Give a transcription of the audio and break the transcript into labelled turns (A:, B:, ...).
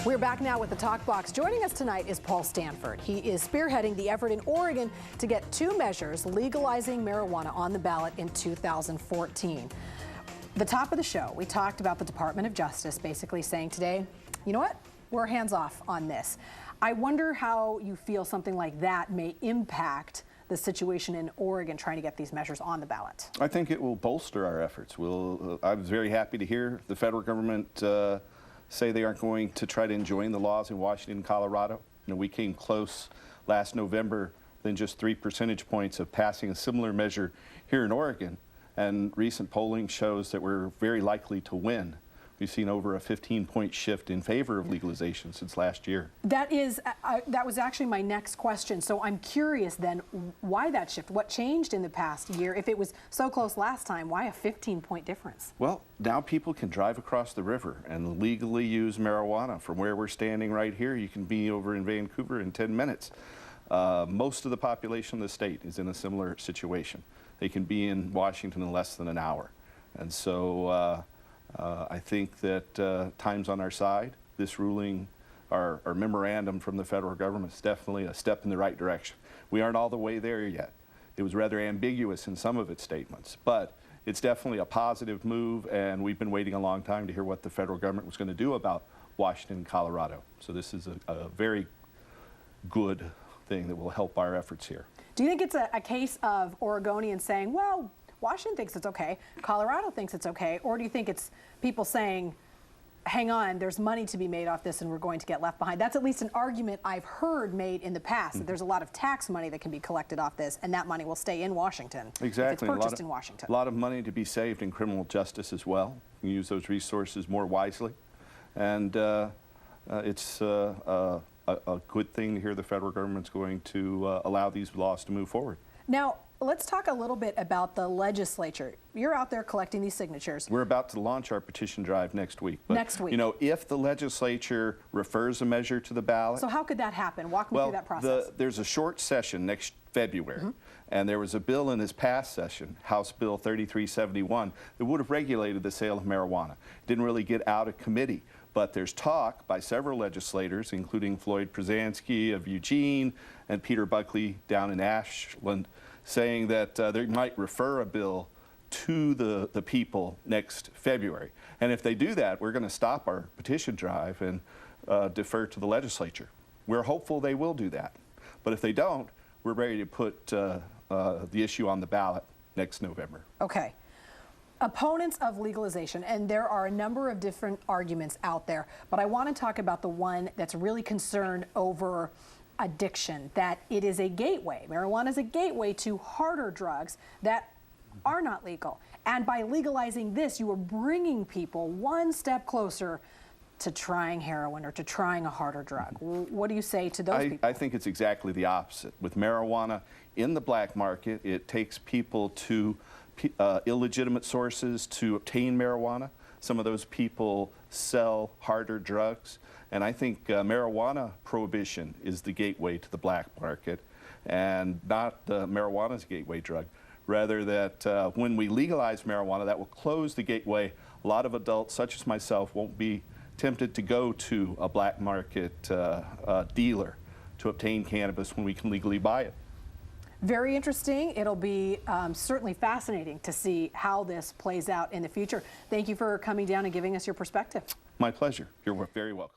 A: We're back now with the Talk Box. Joining us tonight is Paul Stanford. He is spearheading the effort in Oregon to get two measures legalizing marijuana on the ballot in 2014. The top of the show, we talked about the Department of Justice basically saying today, you know what, we're hands off on this. I wonder how you feel something like that may impact the situation in Oregon trying to get these measures on the ballot.
B: I think it will bolster our efforts. I was very happy to hear the federal government say they aren't going to try to enjoin the laws in Washington and Colorado. You know, we came close last November, than just 3 percentage points of passing a similar measure here in Oregon, and recent polling shows that we're very likely to win. We've seen over a 15-point shift in favor of legalization since last year.
A: That was actually my next question. So I'm curious then, why that shift? What changed in the past year? If it was so close last time, why a 15-point difference?
B: Well, now people can drive across the river and legally use marijuana. From where we're standing right here, you can be over in Vancouver in 10 minutes. Most of the population of the state is in a similar situation. They can be in Washington in less than an hour. And so I think that time's on our side. This ruling, our memorandum from the federal government, is definitely a step in the right direction. We aren't all the way there yet. It was rather ambiguous in some of its statements, but it's definitely a positive move, and we've been waiting a long time to hear what the federal government was going to do about Washington and Colorado. So this is a very good thing that will help our efforts here.
A: Do you think it's a case of Oregonians saying, well, Washington thinks it's okay, Colorado thinks it's okay, or do you think it's people saying, hang on, there's money to be made off this and we're going to get left behind? That's at least an argument I've heard made in the past, that there's a lot of tax money that can be collected off this, and that money will stay in Washington.
B: Exactly.
A: If it's purchased in Washington.
B: A lot of money to be saved in criminal justice as well. You can use those resources more wisely. And it's a good thing to hear the federal government's going to allow these laws to move forward.
A: Now, let's talk a little bit about the legislature. You're out there collecting these signatures.
B: We're about to launch our petition drive next week. But,
A: next week.
B: You know, if the legislature refers a measure to the ballot.
A: So how could that happen? Walk me through that process.
B: There's a short session next February, and there was a bill in this past session, House Bill 3371, that would have regulated the sale of marijuana. It didn't really get out of committee, but there's talk by several legislators, including Floyd Przansky of Eugene and Peter Buckley down in Ashland, saying that they might refer a bill to the people next February. And if they do that, we're going to stop our petition drive and defer to the legislature. We're hopeful they will do that. But if they don't, we're ready to put the issue on the ballot next November.
A: Okay. Opponents of legalization, and there are a number of different arguments out there, but I want to talk about the one that's really concerned over addiction, that it is a gateway. Marijuana is a gateway to harder drugs that are not legal. And by legalizing this, you are bringing people one step closer to trying heroin or to trying a harder drug. What do you say to those people?
B: I think it's exactly the opposite. With marijuana in the black market, it takes people to illegitimate sources to obtain marijuana. Some of those people sell harder drugs. And I think marijuana prohibition is the gateway to the black market, and not marijuana's gateway drug. Rather that when we legalize marijuana, that will close the gateway. A lot of adults, such as myself, won't be tempted to go to a black market dealer to obtain cannabis when we can legally buy it.
A: Very interesting. It'll be certainly fascinating to see how this plays out in the future. Thank you for coming down and giving us your perspective.
B: My pleasure. You're very welcome.